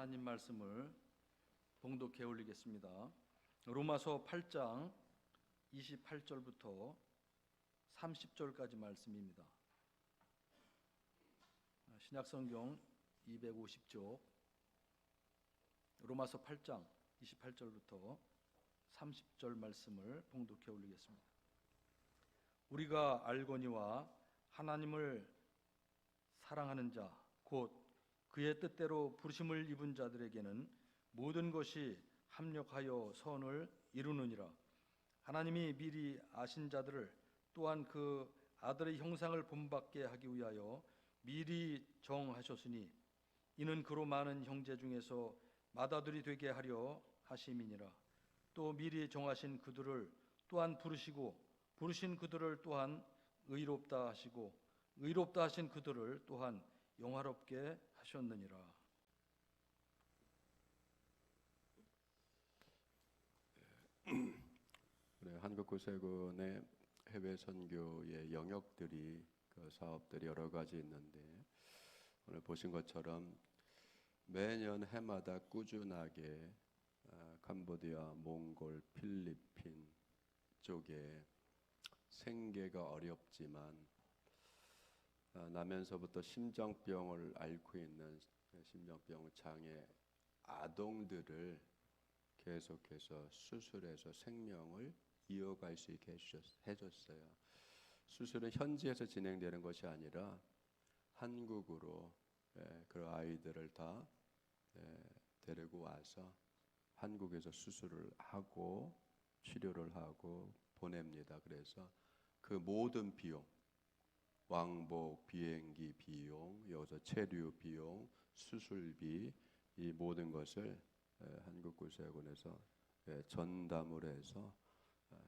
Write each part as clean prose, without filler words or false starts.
하나님 말씀을 봉독해 올리겠습니다. 로마서 8장 28절부터 30절까지 말씀입니다. 신약성경 250쪽 로마서 8장 28절부터 30절 말씀을 봉독해 올리겠습니다. 우리가 알거니와 하나님을 사랑하는 자 곧 그의 뜻대로 부르심을 입은 자들에게는 모든 것이 합력하여 선을 이루느니라. 하나님이 미리 아신 자들을 또한 그 아들의 형상을 본받게 하기 위하여 미리 정하셨으니 이는 그로 많은 형제 중에서 맏아들이 되게 하려 하심이니라. 또 미리 정하신 그들을 또한 부르시고 부르신 그들을 또한 의롭다 하시고 의롭다 하신 그들을 또한 영화롭게 하셨느니라. 한국구세군의 해외 선교의 영역들이 그 사업들이 여러 가지 있는데 오늘 보신 것처럼 매년 해마다 꾸준하게 캄보디아, 몽골, 필리핀 쪽에 생계가 어렵지만 나면서부터 심장병을 앓고 있는 심장병 장애 아동들을 계속해서 수술해서 생명을 이어갈 수 있게 해줬어요. 수술은 현지에서 진행되는 것이 아니라 한국으로 그 아이들을 다 데리고 와서 한국에서 수술을 하고 치료를 하고 보냅니다. 그래서 그 모든 비용, 왕복, 비행기 비용, 여기서 체류 비용, 수술비 이 모든 것을 한국구세군에서 전담을 해서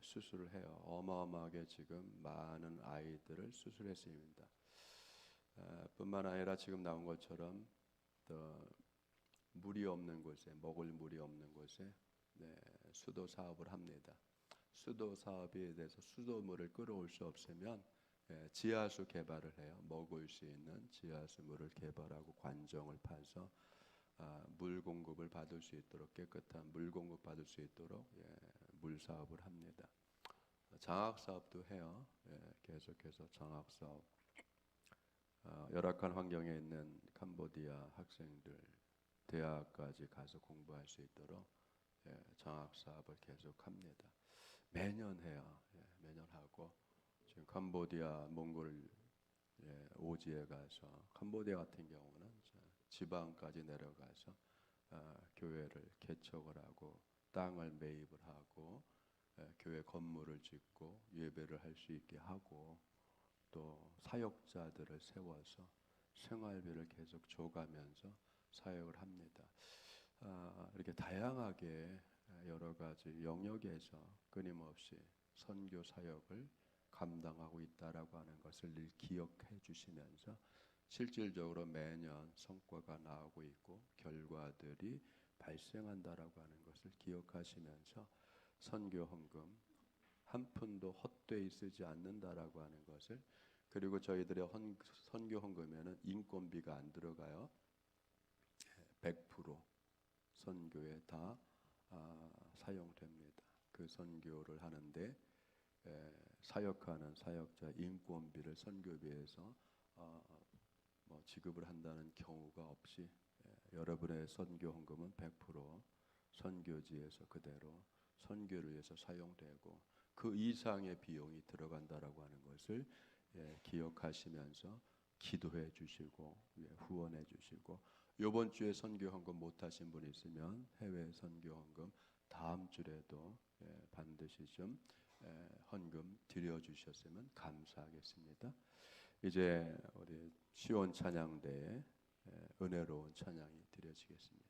수술을 해요. 어마어마하게 지금 많은 아이들을 수술했습니다. 뿐만 아니라 지금 나온 것처럼 또 물이 없는 곳에 먹을 물이 없는 곳에 수도 사업을 합니다. 수도 사업에 대해서 수도물을 끌어올 수 없으면 지하수 개발을 해요. 먹을 수 있는 지하수 물을 개발하고 관정을 파서 물 공급을 받을 수 있도록 깨끗한 물 공급 받을 수 있도록 물 사업을 합니다. 장학 사업도 해요. 계속해서 장학 사업. 열악한 환경에 있는 캄보디아 학생들 대학까지 가서 공부할 수 있도록 장학 사업을 계속합니다. 매년 해요. 매년 하고 지금 캄보디아, 몽골 오지에 가서 캄보디아 같은 경우는 지방까지 내려가서 교회를 개척을 하고 땅을 매입을 하고 교회 건물을 짓고 예배를 할 수 있게 하고 또 사역자들을 세워서 생활비를 계속 줘가면서 사역을 합니다. 이렇게 다양하게 여러 가지 영역에서 끊임없이 선교 사역을 감당하고 있다라고 하는 것을 늘 기억해 주시면서 실질적으로 매년 성과가 나오고 있고 결과들이 발생한다라고 하는 것을 기억하시면서 선교 헌금 한 푼도 헛되이 쓰지 않는다라고 하는 것을 그리고 저희들의 선교 헌금에는 인건비가 안 들어가요. 100% 선교에 다 사용됩니다. 그 선교를 하는데 사역하는 사역자 인건비를 선교비에서 지급을 한다는 경우가 없이 여러분의 선교 헌금은 100% 선교지에서 그대로 선교를 위해서 사용되고 그 이상의 비용이 들어간다라고 하는 것을 기억하시면서 기도해 주시고 후원해 주시고 이번 주에 선교 헌금 못 하신 분 있으면 해외 선교 헌금 다음 주에도 반드시 좀 헌금 드려 주셨으면 감사하겠습니다. 이제 우리 시온 찬양대에 은혜로운 찬양이 드려지겠습니다.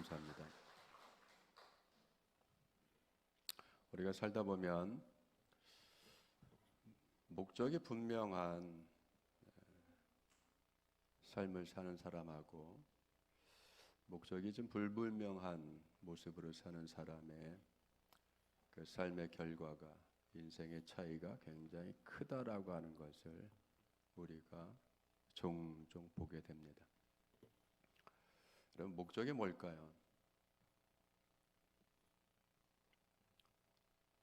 감사합니다. 우리가 살다 보면 목적이 분명한 삶을 사는 사람하고 목적이 좀 불분명한 모습으로 사는 사람의 그 삶의 결과가, 인생의 차이가 굉장히 크다라고 하는 것을 우리가 종종 보게 됩니다. 그럼 목적이 뭘까요?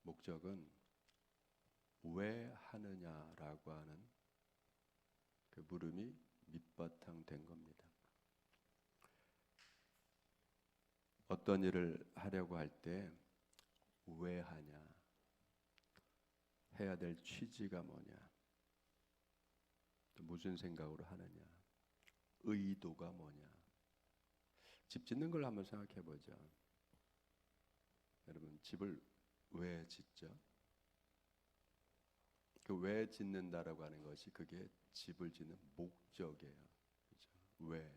목적은 왜 하느냐라고 하는 그 물음이 밑바탕 된 겁니다. 어떤 일을 하려고 할 때 왜 하냐? 해야 될 취지가 뭐냐? 또 무슨 생각으로 하느냐? 의도가 뭐냐? 집 짓는 걸 한번 생각해 보죠. 여러분, 집을 왜 짓죠? 그 왜 짓는다라고 하는 것이 그게 집을 짓는 목적이에요. 그렇죠? 왜?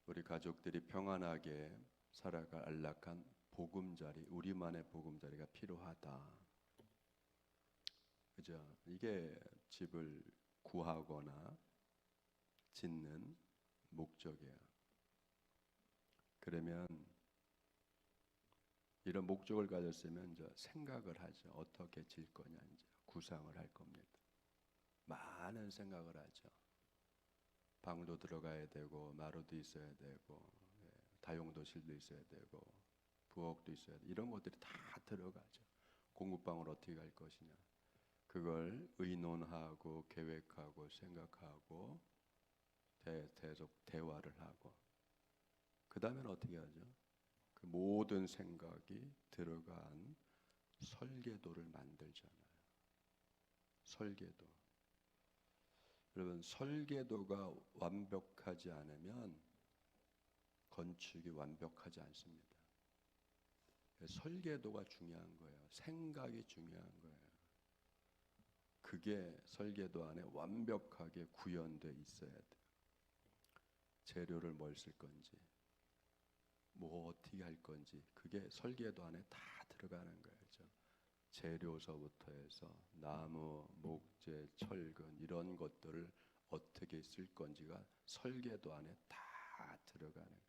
우리 가족들이 평안하게 살아갈 안락한 보금자리, 우리만의 보금자리가 필요하다. 그죠? 이게 집을 구하거나 짓는 목적이에요. 그러면 이런 목적을 가졌으면 이제 생각을 하죠. 어떻게 질 거냐, 이제 구상을 할 겁니다. 많은 생각을 하죠. 방도 들어가야 되고, 마루도 있어야 되고, 다용도실도 있어야 되고, 부엌도 있어야 되고, 이런 것들이 다 들어가죠. 공부방을 어떻게 할 것이냐, 그걸 의논하고 계획하고 생각하고 계속 대화를 하고, 그 다음에는 어떻게 하죠? 그 모든 생각이 들어간 설계도를 만들잖아요. 설계도. 여러분, 설계도가 완벽하지 않으면 건축이 완벽하지 않습니다. 설계도가 중요한 거예요. 생각이 중요한 거예요. 그게 설계도 안에 완벽하게 구현돼 있어야 돼요. 재료를 뭘 쓸 건지, 뭐 어떻게 할 건지, 그게 설계도 안에 다 들어가는 거예요. 재료서부터 해서 나무, 목재, 철근 이런 것들을 어떻게 쓸 건지가 설계도 안에 다 들어가는 거예요.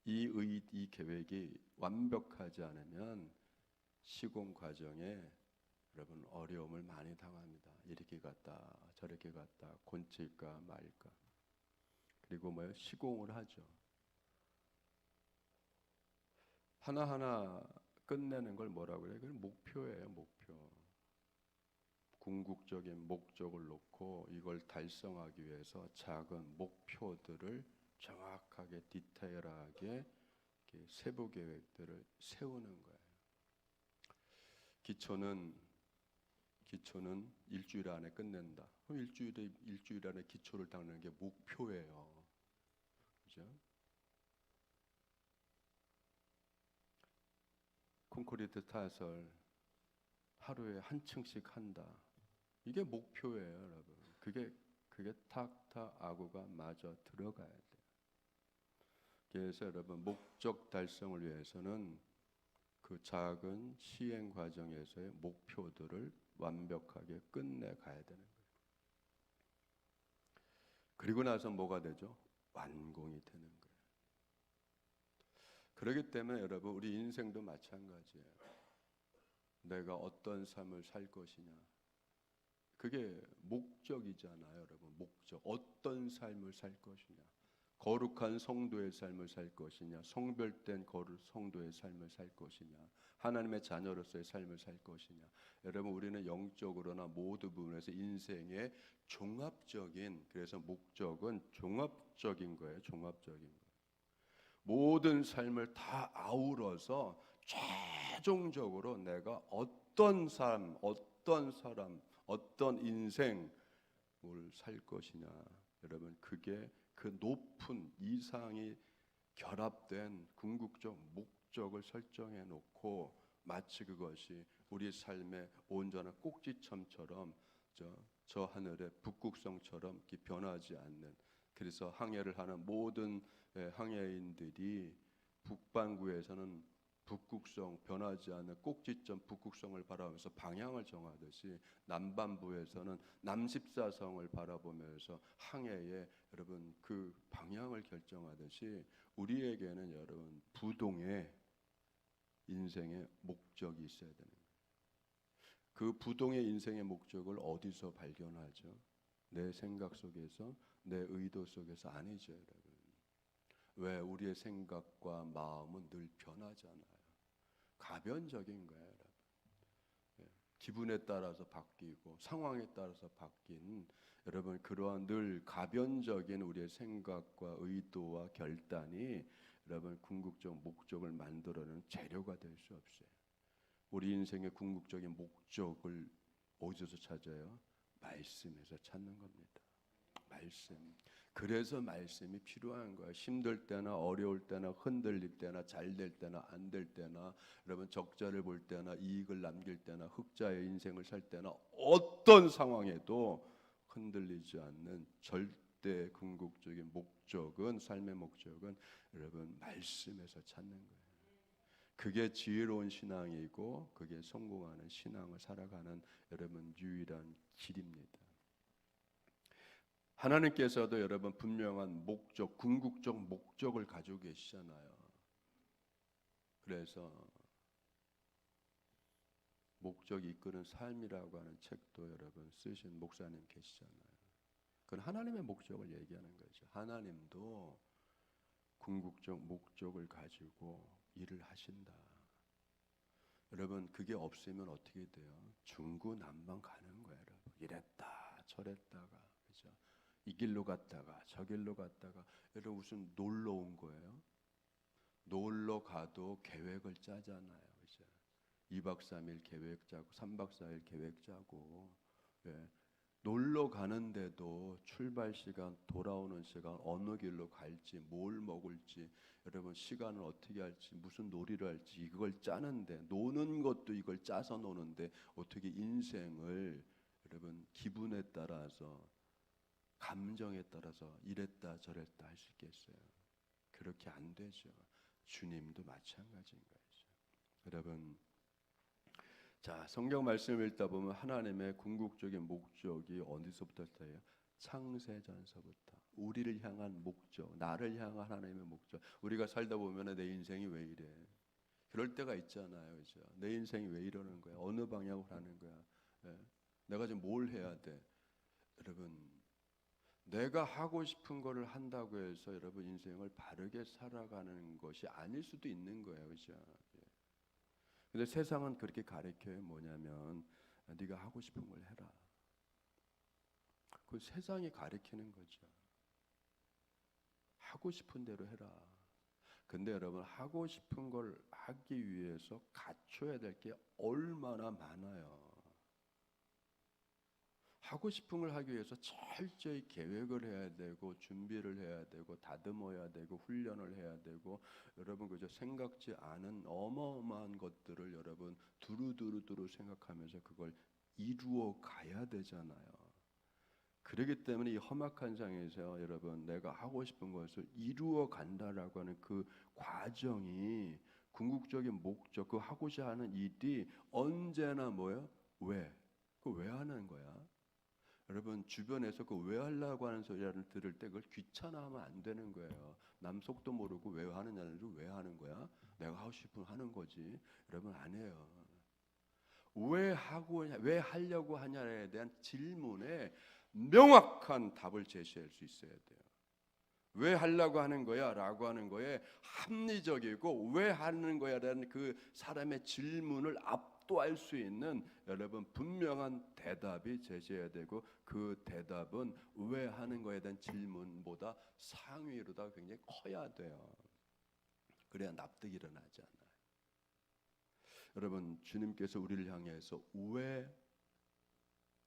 이 계획이 완벽하지 않으면 시공 과정에 여러분 어려움을 많이 당합니다. 이렇게 갔다 저렇게 갔다 곤칠까 말까. 그리고 뭐예요? 시공을 하죠. 하나하나 끝내는 걸 뭐라고 해요? 그건 목표예요, 목표. 궁극적인 목적을 놓고 이걸 달성하기 위해서 작은 목표들을 정확하게 디테일하게 세부 계획들을 세우는 거예요. 기초는 일주일 안에 끝낸다. 그럼 일주일 안에 기초를 닦는 게 목표예요. 그죠? 콘크리트 타설 하루에 한 층씩 한다. 이게 목표예요, 여러분. 그게 탁탁 아구가 마저 들어가야 돼요. 그래서 여러분 목적 달성을 위해서는 그 작은 시행 과정에서의 목표들을 완벽하게 끝내 가야 되는 거예요. 그리고 나서 뭐가 되죠? 완공이 되는 거예요. 그렇기 때문에 여러분 우리 인생도 마찬가지예요. 내가 어떤 삶을 살 것이냐. 그게 목적이잖아요, 여러분. 목적. 어떤 삶을 살 것이냐. 거룩한 성도의 삶을 살 것이냐. 성별된 성도의 삶을 살 것이냐. 하나님의 자녀로서의 삶을 살 것이냐. 여러분 우리는 영적으로나 모두 부분에서 인생의 종합적인, 그래서 목적은 종합적인 거예요. 종합적인 거예요. 모든 삶을 다 아우러서 최종적으로 내가 어떤 삶, 어떤 사람, 어떤 인생을 살 것이냐. 여러분 그게 그 높은 이상이 결합된 궁극적 목적을 설정해 놓고 마치 그것이 우리 삶의 온전한 꼭지점처럼 저 하늘의 북극성처럼 변하지 않는 그래서 항해를 하는 모든 항해인들이 북반구에서는 북극성, 변하지 않는 꼭지점 북극성을 바라보면서 방향을 정하듯이 남반부에서는 남십사성을 바라보면서 항해에 여러분 그 방향을 결정하듯이 우리에게는 여러분 부동의 인생의 목적이 있어야 되는 거예요. 그 부동의 인생의 목적을 어디서 발견하죠? 내 생각 속에서, 내 의도 속에서 아니죠, 여러분. 왜? 우리의 생각과 마음은 늘 변하잖아요. 가변적인 거예요, 여러분. 기분에 따라서 바뀌고 상황에 따라서 바뀐 여러분 그러한 늘 가변적인 우리의 생각과 의도와 결단이 여러분 궁극적 목적을 만들어내는 재료가 될 수 없어요. 우리 인생의 궁극적인 목적을 어디서 찾아요? 말씀에서 찾는 겁니다. 말씀. 그래서 말씀이 필요한 거예요. 힘들 때나 어려울 때나 흔들릴 때나 잘 될 때나 안 될 때나 여러분 적자를 볼 때나 이익을 남길 때나 흑자의 인생을 살 때나 어떤 상황에도 흔들리지 않는 절대 궁극적인 목적은 삶의 목적은 여러분 말씀에서 찾는 거예요. 그게 지혜로운 신앙이고 그게 성공하는 신앙을 살아가는 여러분 유일한 길입니다. 하나님께서도 여러분 분명한 목적, 궁극적 목적을 가지고 계시잖아요. 그래서 목적이 이끄는 삶이라고 하는 책도 여러분 쓰신 목사님 계시잖아요. 그건 하나님의 목적을 얘기하는 거죠. 하나님도 궁극적 목적을 가지고 일을 하신다. 여러분 그게 없으면 어떻게 돼요? 중구난방 가는 거예요. 여러분 이랬다 저랬다가 그죠? 이 길로 갔다가 저 길로 갔다가 여러분 무슨 놀러 온 거예요? 놀러 가도 계획을 짜잖아요. 그죠? 2박 3일 계획 짜고 3박 4일 계획 짜고 예. 놀러 가는데도 출발 시간, 돌아오는 시간, 어느 길로 갈지, 뭘 먹을지, 여러분 시간을 어떻게 할지, 무슨 놀이를 할지 이걸 짜는데 노는 것도 이걸 짜서 노는데 어떻게 인생을 여러분 기분에 따라서 감정에 따라서 이랬다 저랬다 할 수 있겠어요? 그렇게 안 되죠. 주님도 마찬가지인 거죠. 여러분 자, 성경 말씀을 읽다 보면 하나님의 궁극적인 목적이 어디서부터예요? 창세전서부터 우리를 향한 목적, 나를 향한 하나님의 목적. 우리가 살다 보면 내 인생이 왜 이래? 그럴 때가 있잖아요, 그죠? 내 인생이 왜 이러는 거야? 어느 방향으로 가는 거야? 예? 내가 지금 뭘 해야 돼? 여러분, 내가 하고 싶은 거를 한다고 해서 여러분 인생을 바르게 살아가는 것이 아닐 수도 있는 거예요, 그죠? 근데 세상은 그렇게 가르쳐요. 뭐냐면 네가 하고 싶은 걸 해라. 그 세상이 가르치는 거죠. 하고 싶은 대로 해라. 근데 여러분 하고 싶은 걸 하기 위해서 갖춰야 될 게 얼마나 많아요. 하고 싶은 걸 하기 위해서 철저히 계획을 해야 되고 준비를 해야 되고 다듬어야 되고 훈련을 해야 되고 여러분 그저 생각지 않은 어마어마한 것들을 여러분 두루두루 생각하면서 그걸 이루어 가야 되잖아요. 그렇기 때문에 이 험악한 상에서 여러분 내가 하고 싶은 것을 이루어 간다라고 하는 그 과정이 궁극적인 목적, 그 하고자 하는 일이 언제나 뭐예요? 왜? 그 왜 하는 거야? 여러분 주변에서 그 왜 하려고 하는 소리를 들을 때 그걸 귀찮아하면 안 되는 거예요. 남 속도 모르고 왜 하느냐를 왜 하는 거야? 내가 하고 싶으면 하는 거지. 여러분 안 해요. 왜 하려고 하냐에 대한 질문에 명확한 답을 제시할 수 있어야 돼요. 왜 하려고 하는 거야? 라고 하는 거에 합리적이고 왜 하는 거야? 라는 그 사람의 질문을 압도할 수 있는 여러분 분명한 대답이 제시해야 되고 그 대답은 왜 하는 거에 대한 질문보다 상위로다 굉장히 커야 돼요. 그래야 납득이 일어나지 않아요. 여러분 주님께서 우리를 향해서 왜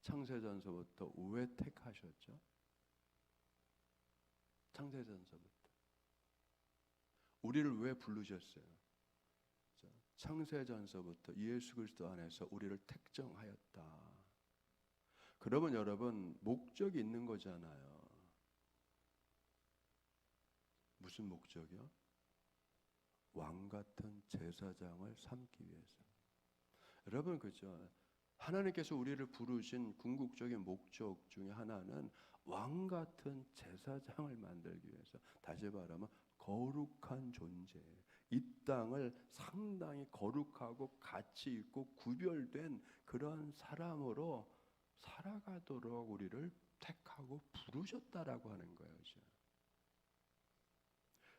창세전서부터 왜 택하셨죠? 창세전서부터 우리를 왜 부르셨어요? 창세전서부터 예수 그리스도 안에서 우리를 택정하였다. 그러면 여러분 목적이 있는 거잖아요. 무슨 목적이요? 왕 같은 제사장을 삼기 위해서. 여러분 그죠? 하나님께서 우리를 부르신 궁극적인 목적 중에 하나는 왕 같은 제사장을 만들기 위해서. 다시 말하면 거룩한 존재, 이 땅을 상당히 거룩하고 가치 있고 구별된 그런 사람으로 살아가도록 우리를 택하고 부르셨다라고 하는 거예요.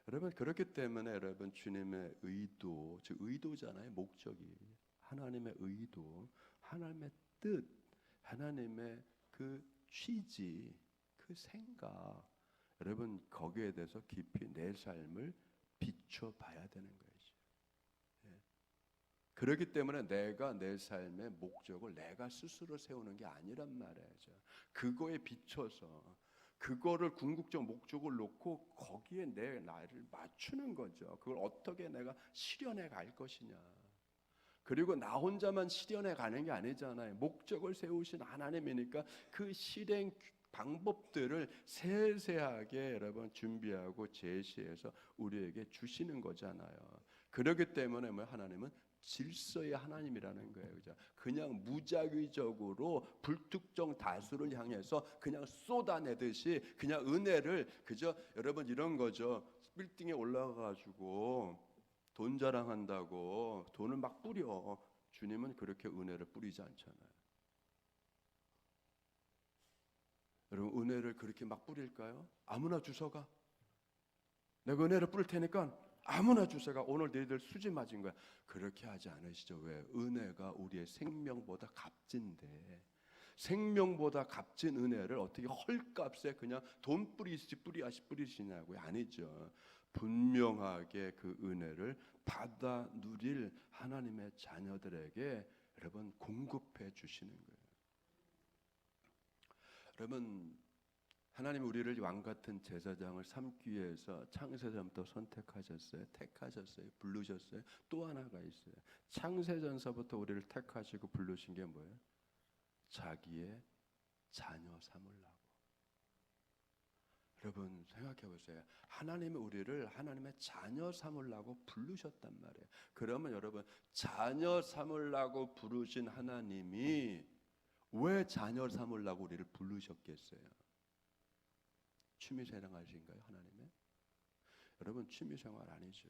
여러분 그렇기 때문에 여러분 주님의 의도, 즉 의도잖아요. 목적이 하나님의 의도, 하나님의 뜻, 하나님의 그 취지, 그 생각, 여러분 거기에 대해서 깊이 내 삶을 비춰봐야 되는 거죠. 예. 그렇기 때문에 내가 내 삶의 목적을 내가 스스로 세우는 게 아니란 말이죠. 그거에 비춰서 그거를 궁극적 목적을 놓고 거기에 내 나를 맞추는 거죠. 그걸 어떻게 내가 실현해 갈 것이냐. 그리고 나 혼자만 실현해 가는 게 아니잖아요. 목적을 세우신 하나님이니까 그 실행 방법들을 세세하게 여러분 준비하고 제시해서 우리에게 주시는 거잖아요. 그렇기 때문에 뭐 하나님은 질서의 하나님이라는 거예요. 그죠? 그냥 무작위적으로 불특정 다수를 향해서 그냥 쏟아내듯이 그냥 은혜를 그저 여러분 이런 거죠. 빌딩에 올라가 가지고 돈 자랑한다고 돈을 막 뿌려. 주님은 그렇게 은혜를 뿌리지 않잖아요. 여러분 은혜를 그렇게 막 뿌릴까요? 아무나 주서가. 내가 은혜를 뿌릴 테니까 아무나 주세가. 오늘 너희들 수지 맞은 거야. 그렇게 하지 않으시죠. 왜? 은혜가 우리의 생명보다 값진데 생명보다 값진 은혜를 어떻게 헐값에 그냥 돈 뿌리시냐고요? 아니죠. 분명하게 그 은혜를 받아 누릴 하나님의 자녀들에게 여러분 공급해 주시는 거예요. 여러분 하나님 우리를 왕 같은 제사장을 삼기 위해서 창세전부터 선택하셨어요. 택하셨어요. 부르셨어요. 또 하나가 있어요. 창세전서부터 우리를 택하시고 부르신 게 뭐예요? 자기의 자녀 삼으려고. 여러분 생각해 보세요. 하나님이 우리를 하나님의 자녀 삼으려고 부르셨단 말이에요. 그러면 여러분 자녀 삼으려고 부르신 하나님이 왜 자녀 삼으려고 우리를 부르셨겠어요? 취미생활 하신가요? 하나님의? 여러분 취미생활 아니죠.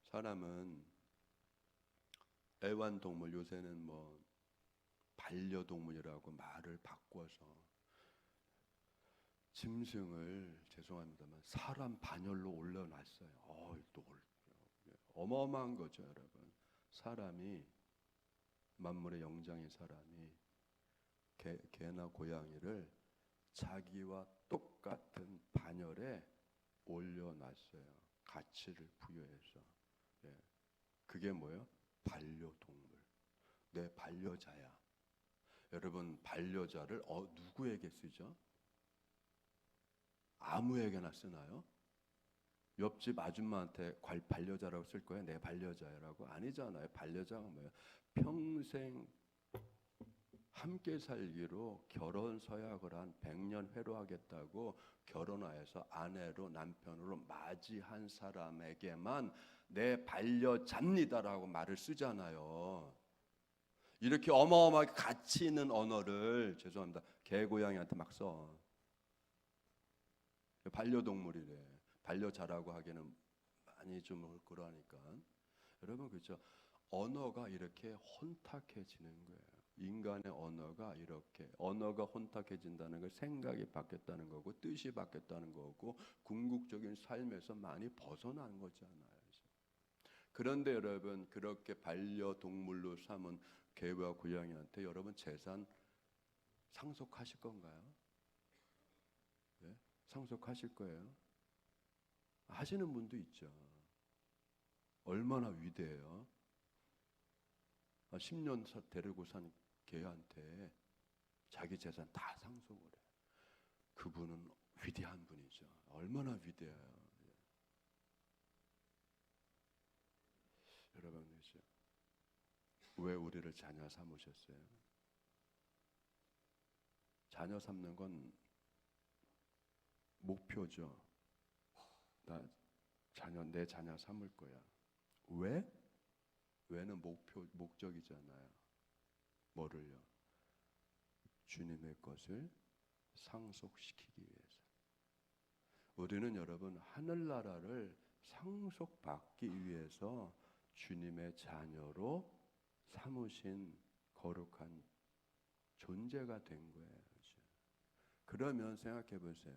사람은 애완동물, 요새는 뭐 반려동물이라고 말을 바꿔서 짐승을 죄송합니다만 사람 반열로 올려놨어요. 또 어마어마한 거죠, 여러분. 사람이 만물의 영장인 사람이 개나 고양이를 자기와 똑같은 반열에 올려놨어요. 가치를 부여해서. 예. 그게 뭐예요? 반려동물. 내 반려자야. 여러분 반려자를 누구에게 쓰죠? 아무에게나 쓰나요? 옆집 아줌마한테 반려자라고 쓸 거예요? 내 반려자라고? 아니잖아요. 반려자가 뭐예요? 평생 함께 살기로 결혼 서약을 한 100년 회로하겠다고 결혼하여서 아내로 남편으로 맞이한 사람에게만 내 반려자입니다라고 말을 쓰잖아요. 이렇게 어마어마하게 가치 있는 언어를 죄송합니다. 개 고양이한테 막 써. 반려동물이래. 반려자라고 하기에는 많이 좀 그러니까. 여러분 그렇죠? 언어가 이렇게 혼탁해지는 거예요. 인간의 언어가 이렇게 언어가 혼탁해진다는 건 생각이 바뀌었다는 거고 뜻이 바뀌었다는 거고 궁극적인 삶에서 많이 벗어난 거잖아요. 그런데 여러분 그렇게 반려동물로 삼은 개와 고양이한테 여러분 재산 상속하실 건가요? 네? 상속하실 거예요? 하시는 분도 있죠. 얼마나 위대해요. 10년 데리고 산 개한테 자기 재산 다 상속을 해. 그분은 위대한 분이죠. 얼마나 위대해요. 여러분 그렇죠? 왜 우리를 자녀 삼으셨어요? 자녀 삼는 건 목표죠. 내 자녀 삼을 거야. 왜? 왜는 목적이잖아요. 뭐를요? 주님의 것을 상속시키기 위해서. 우리는 여러분 하늘나라를 상속받기 위해서 주님의 자녀로 삼으신 거룩한 존재가 된 거예요. 그렇죠? 그러면 생각해 보세요.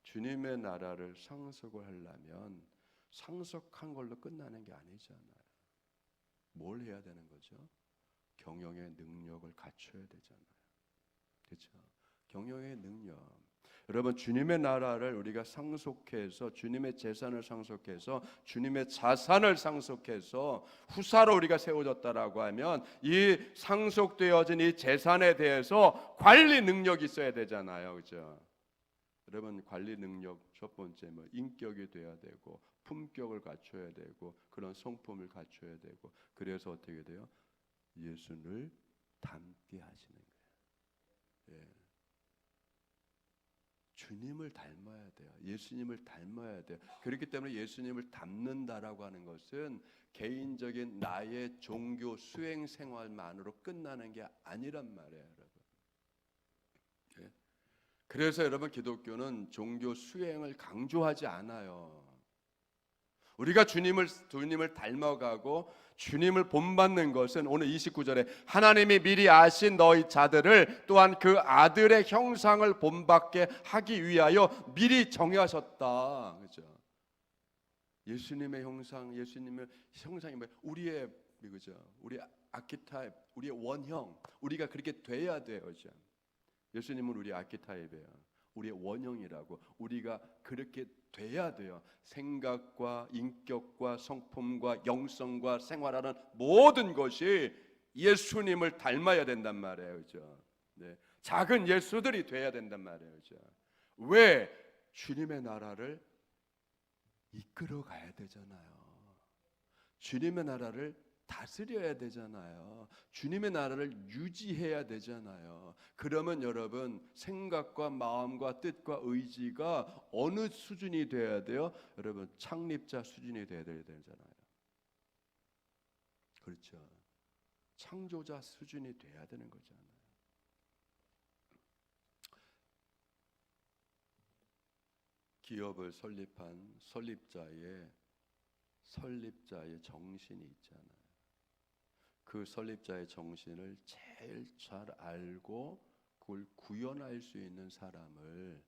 주님의 나라를 상속을 하려면 상속한 걸로 끝나는 게 아니잖아요. 뭘 해야 되는 거죠? 경영의 능력을 갖춰야 되잖아요. 그렇죠? 경영의 능력. 여러분 주님의 나라를 우리가 상속해서 주님의 재산을 상속해서 주님의 자산을 상속해서 후사로 우리가 세워졌다라고 하면 이 상속되어진 이 재산에 대해서 관리 능력이 있어야 되잖아요. 그렇죠? 여러분 관리 능력 첫 번째 뭐 인격이 돼야 되고 품격을 갖춰야 되고 그런 성품을 갖춰야 되고 그래서 어떻게 돼요? 예수를 닮게 하시는 거예요. 예. 주님을 닮아야 돼요. 예수님을 닮아야 돼요. 그렇기 때문에 예수님을 닮는다라고 하는 것은 개인적인 나의 종교 수행 생활만으로 끝나는 게 아니란 말이에요, 여러분. 예. 그래서 여러분 기독교는 종교 수행을 강조하지 않아요. 우리가 주님을 닮아가고 주님을 본받는 것은 오늘 29절에 하나님이 미리 아신 너희 자들을 또한 그 아들의 형상을 본받게 하기 위하여 미리 정하셨다. 그죠? 예수님의 형상이 뭐예요? 우리의 그죠? 우리 아키타입, 우리의 원형, 우리가 그렇게 돼야 돼요. 그죠? 예수님은 우리 아키타입이에요. 우리의 원형이라고 우리가 그렇게 돼야 돼요. 생각과 인격과 성품과 영성과 생활하는 모든 것이 예수님을 닮아야 된단 말이에요. 그죠? 네. 작은 예수들이 돼야 된단 말이에요. 그죠? 왜? 주님의 나라를 이끌어 가야 되잖아요. 주님의 나라를 다스려야 되잖아요. 주님의 나라를 유지해야 되잖아요. 그러면 여러분 생각과 마음과 뜻과 의지가 어느 수준이 돼야 돼요? 여러분 창립자 수준이 돼야 되잖아요. 그렇죠. 창조자 수준이 돼야 되는 거잖아요. 기업을 설립한 설립자의 정신이 있잖아요. 그 설립자의 정신을 제일 잘 알고 그걸 구현할 수 있는 사람을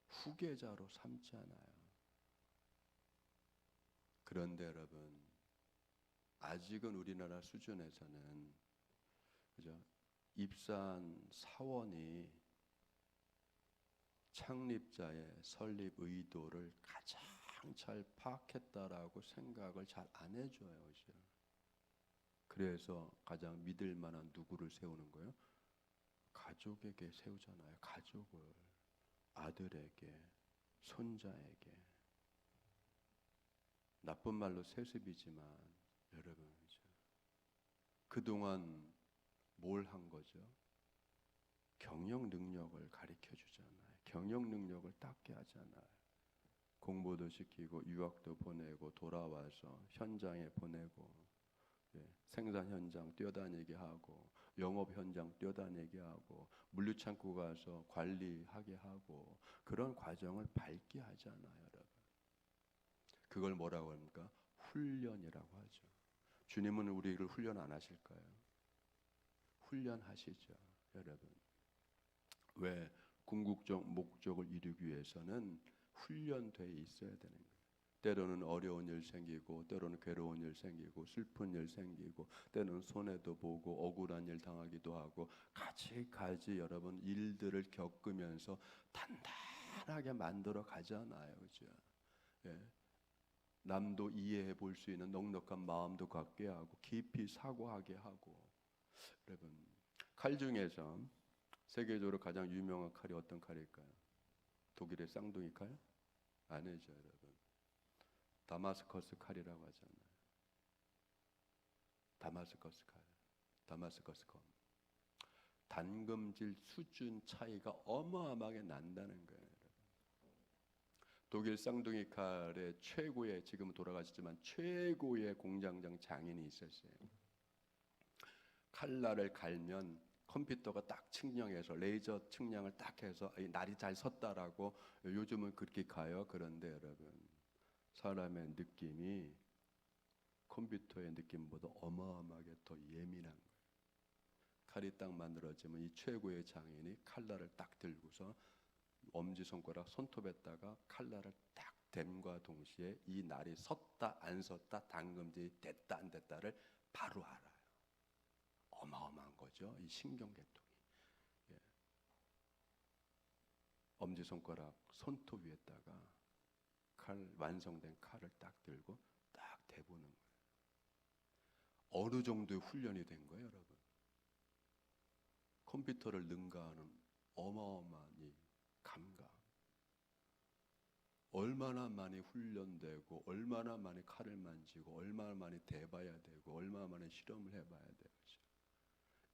후계자로 삼잖아요. 그런데 여러분 아직은 우리나라 수준에서는 그죠? 입사한 사원이 창립자의 설립 의도를 가장 잘 파악했다라고 생각을 잘 안 해줘요. 그죠? 그래서 가장 믿을 만한 누구를 세우는 거예요? 가족에게 세우잖아요. 가족을 아들에게, 손자에게. 나쁜 말로 세습이지만 여러분 그동안 뭘 한 거죠? 경영 능력을 가르쳐 주잖아요. 경영 능력을 닦게 하잖아요. 공부도 시키고 유학도 보내고 돌아와서 현장에 보내고 생산 현장 뛰어다니게 하고 영업 현장 뛰어다니게 하고 물류창고 가서 관리하게 하고 그런 과정을 밟게 하잖아요, 여러분. 그걸 뭐라고 합니까? 훈련이라고 하죠. 주님은 우리를 훈련 안 하실까요? 훈련하시죠, 여러분. 왜? 궁극적 목적을 이루기 위해서는 훈련돼 있어야 되는 거예요. 때로는 어려운 일 생기고 때로는 괴로운 일 생기고 슬픈 일 생기고 때로는 손해도 보고 억울한 일 당하기도 하고 가지 여러분 일들을 겪으면서 단단하게 만들어 가잖아요. 그죠? 예. 남도 이해해 볼 수 있는 넉넉한 마음도 갖게 하고 깊이 사고하게 하고. 여러분 칼 중에서 세계적으로 가장 유명한 칼이 어떤 칼일까요? 독일의 쌍둥이 칼? 아니죠, 여러분. 다마스커스 칼이라고 하잖아요. 다마스커스 칼, 다마스커스 검. 단금질 수준 차이가 어마어마하게 난다는 거예요. 독일 쌍둥이 칼의 최고의, 지금 돌아가셨지만 최고의 공장장 장인이 있었어요. 칼날을 갈면 컴퓨터가 딱 측량해서 레이저 측량을 딱 해서 이 날이 잘 섰다라고 요즘은 그렇게 가요. 그런데 여러분, 사람의 느낌이 컴퓨터의 느낌보다 어마어마하게 더 예민한 거예요. 칼이 딱 만들어지면 이 최고의 장인이 칼날을 딱 들고서 엄지손가락 손톱에다가 칼날을 딱 댐과 동시에 이 날이 섰다 안 섰다, 당금질이 됐다 안 됐다를 바로 알아요. 어마어마한 거죠, 이 신경계통이. 예. 엄지손가락 손톱 위에다가 완성된 칼을 딱 들고 딱 대보는 거예요. 어느 정도의 훈련이 된 거예요, 여러분? 컴퓨터를 능가하는 어마어마한 이 감각. 얼마나 많이 훈련되고, 얼마나 많이 칼을 만지고, 얼마나 많이 대봐야 되고, 얼마나 많이 실험을 해봐야 되죠.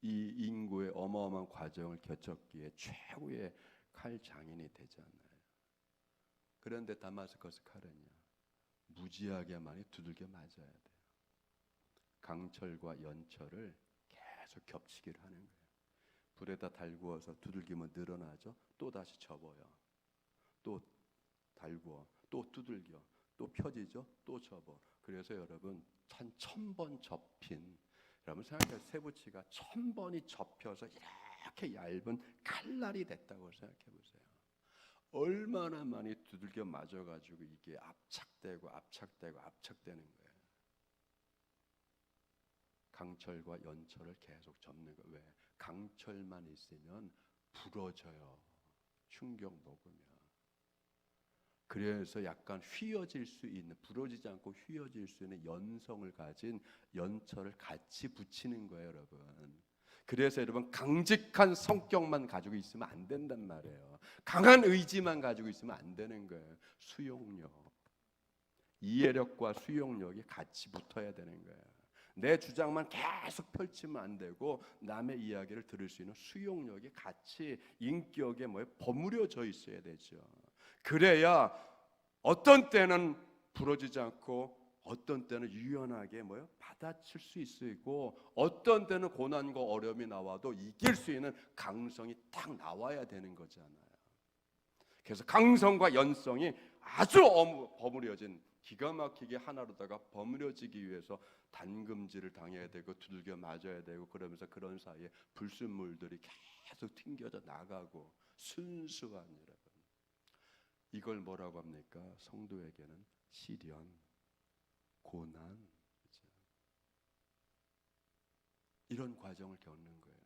이 인구의 어마어마한 과정을 거쳤기에 최고의 칼 장인이 되잖아요. 그런데 다마스커스 칼은요, 무지하게 많이 두들겨 맞아야 돼요. 강철과 연철을 계속 겹치기를 하는 거예요. 불에다 달구어서 두들기면 늘어나죠. 또 다시 접어요. 또 달구어, 또 두들겨, 또 펴지죠. 또 접어. 그래서 여러분, 한 1000번 접힌, 여러분 생각해요. 쇠붙이가 1000번이 접혀서 이렇게 얇은 칼날이 됐다고 생각해 보세요. 얼마나 많이 두들겨 맞아가지고 이게 압착되고 압착되고 압착되는 거예요. 강철과 연철을 계속 접는 거예요. 왜? 강철만 있으면 부러져요. 충격 먹으면. 그래서 약간 휘어질 수 있는, 부러지지 않고 휘어질 수 있는 연성을 가진 연철을 같이 붙이는 거예요, 여러분. 그래서 여러분, 강직한 성격만 가지고 있으면 안 된단 말이에요. 강한 의지만 가지고 있으면 안 되는 거예요. 수용력, 이해력과 수용력이 같이 붙어야 되는 거예요. 내 주장만 계속 펼치면 안 되고, 남의 이야기를 들을 수 있는 수용력이 같이 인격에 버무려져 있어야 되죠. 그래야 어떤 때는 부러지지 않고, 어떤 때는 유연하게 받아칠 수 있고, 어떤 때는 고난과 어려움이 나와도 이길 수 있는 강성이 딱 나와야 되는 거잖아요. 그래서 강성과 연성이 아주 버무려진, 기가 막히게 하나로다가 버무려지기 위해서 단금질을 당해야 되고 두들겨 맞아야 되고, 그러면서 그런 사이에 불순물들이 계속 튕겨져 나가고, 순수한, 여러분, 이걸 뭐라고 합니까? 성도에게는 시련, 고난, 그렇죠? 이런 과정을 겪는 거예요.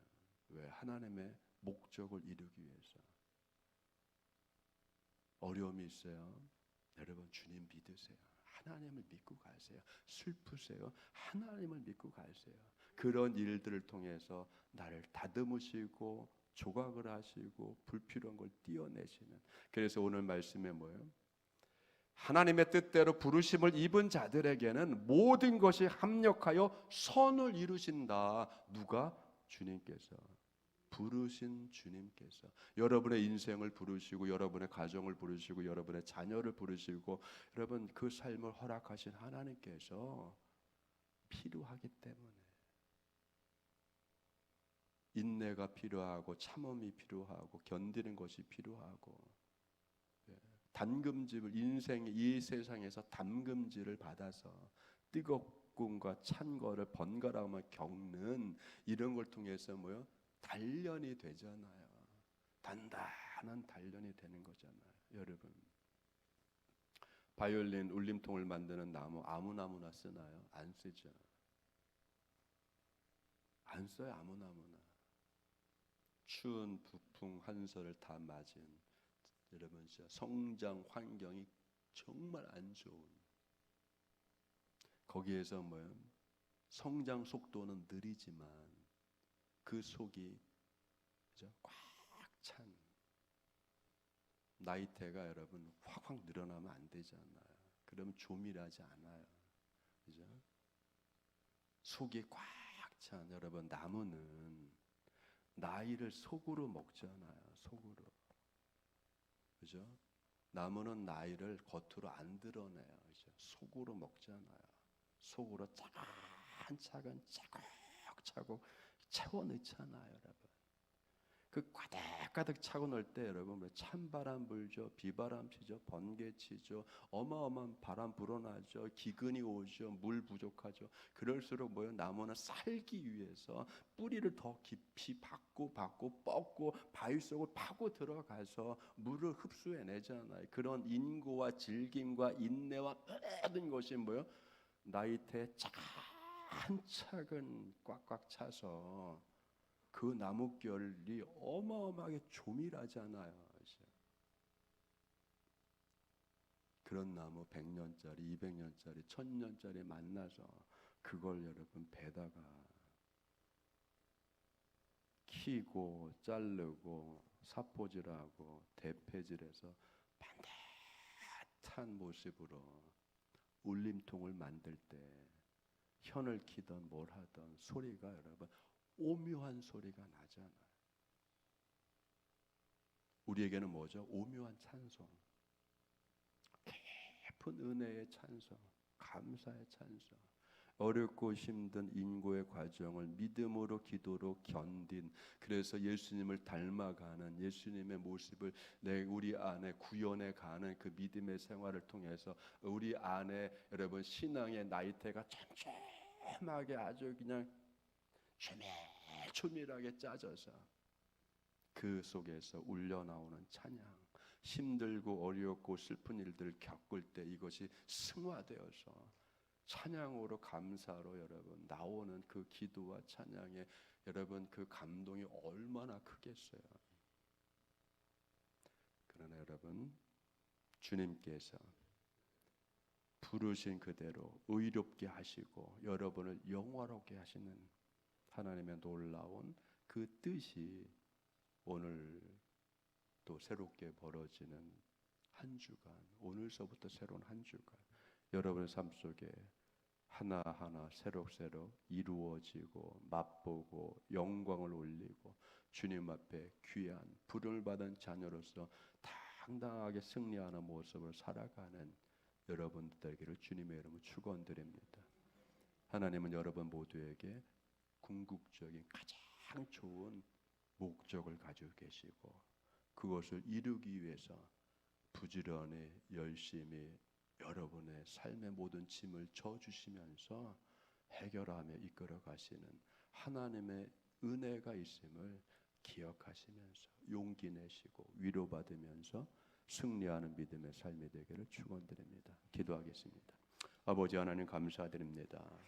왜? 하나님의 목적을 이루기 위해서. 어려움이 있어요. 여러분, 주님 믿으세요. 하나님을 믿고 가세요. 슬프세요. 하나님을 믿고 가세요. 그런 일들을 통해서 나를 다듬으시고 조각을 하시고 불필요한 걸 띄어내시는. 그래서 오늘 말씀에 뭐예요? 하나님의 뜻대로 부르심을 입은 자들에게는 모든 것이 합력하여 선을 이루신다. 누가? 주님께서. 부르신 주님께서. 여러분의 인생을 부르시고, 여러분의 가정을 부르시고, 여러분의 자녀를 부르시고, 여러분 그 삶을 허락하신 하나님께서 필요하기 때문에, 인내가 필요하고, 참음이 필요하고, 견디는 것이 필요하고, 단금질을, 인생의 이 세상에서 단금질을 받아서 뜨겁음과 찬 거를 번갈아가며 겪는 이런 걸 통해서 단련이 되잖아요. 단단한 단련이 되는 거잖아요. 여러분, 바이올린 울림통을 만드는 나무 아무나무나 쓰나요? 안 쓰죠. 안 써요. 아무나무나. 추운 부풍 한설을 다 맞은, 여러분, 성장 환경이 정말 안 좋은, 거기에서 성장 속도는 느리지만 그 속이 꽉 찬, 나이테가 여러분 확확 늘어나면 안 되잖아요. 그러면 조밀하지 않아요. 그죠? 속이 꽉 찬, 여러분, 나무는 나이를 속으로 먹잖아요. 속으로. 그죠? 나무는 나이를 겉으로 안 드러내요. 그죠? 속으로 먹잖아요. 속으로 차근차근 차곡차곡 채워 넣잖아요, 여러분. 그 가득가득 차고 넣을 때 여러분 찬바람 불죠, 비바람 치죠, 번개 치죠, 어마어마한 바람 불어나죠, 기근이 오죠, 물 부족하죠. 그럴수록 뭐요? 나무는 살기 위해서 뿌리를 더 깊이 받고 뻗고 바위 속을 파고 들어가서 물을 흡수해내잖아요. 그런 인고와 질김과 인내와 모든 것이 뭐요? 나이테에 차근차근 꽉꽉 차서 그 나뭇결이 어마어마하게 조밀하잖아요. 그런 나무 100년짜리, 200년짜리, 1000년짜리 만나서 그걸 여러분 배다가 키고 자르고 사포질하고 대패질해서 반듯한 모습으로 울림통을 만들 때 현을 키던 뭘 하던 소리가 여러분 오묘한 소리가 나잖아요. 우리에게는 뭐죠? 오묘한 찬송, 깊은 은혜의 찬송, 감사의 찬송. 어렵고 힘든 인고의 과정을 믿음으로 기도로 견딘, 그래서 예수님을 닮아가는 예수님의 모습을 우리 안에 구현해 가는 그 믿음의 생활을 통해서 우리 안에 여러분 신앙의 나이테가 촘촘하게 아주 그냥 조밀조밀하게 짜져서 그 속에서 울려나오는 찬양, 힘들고 어렵고 슬픈 일들을 겪을 때 이것이 승화되어서 찬양으로 감사로 여러분 나오는 그 기도와 찬양에 여러분 그 감동이 얼마나 크겠어요. 그러나 여러분 주님께서 부르신 그대로 의롭게 하시고 여러분을 영화롭게 하시는 하나님의 놀라운 그 뜻이 오늘 또 새롭게 벌어지는 한 주간, 오늘서부터 새로운 한 주간 여러분의 삶 속에 하나하나 새록새록 이루어지고 맛보고 영광을 올리고 주님 앞에 귀한 부름을 받은 자녀로서 당당하게 승리하는 모습을 살아가는 여러분들 되기를 주님의 이름으로 축원드립니다. 하나님은 여러분 모두에게 궁극적인 가장 좋은 목적을 가지고 계시고 그것을 이루기 위해서 부지런히 열심히 여러분의 삶의 모든 짐을 져주시면서 해결하며 이끌어 가시는 하나님의 은혜가 있음을 기억하시면서 용기 내시고 위로받으면서 승리하는 믿음의 삶이 되기를 축원드립니다. 기도하겠습니다. 아버지 하나님 감사드립니다.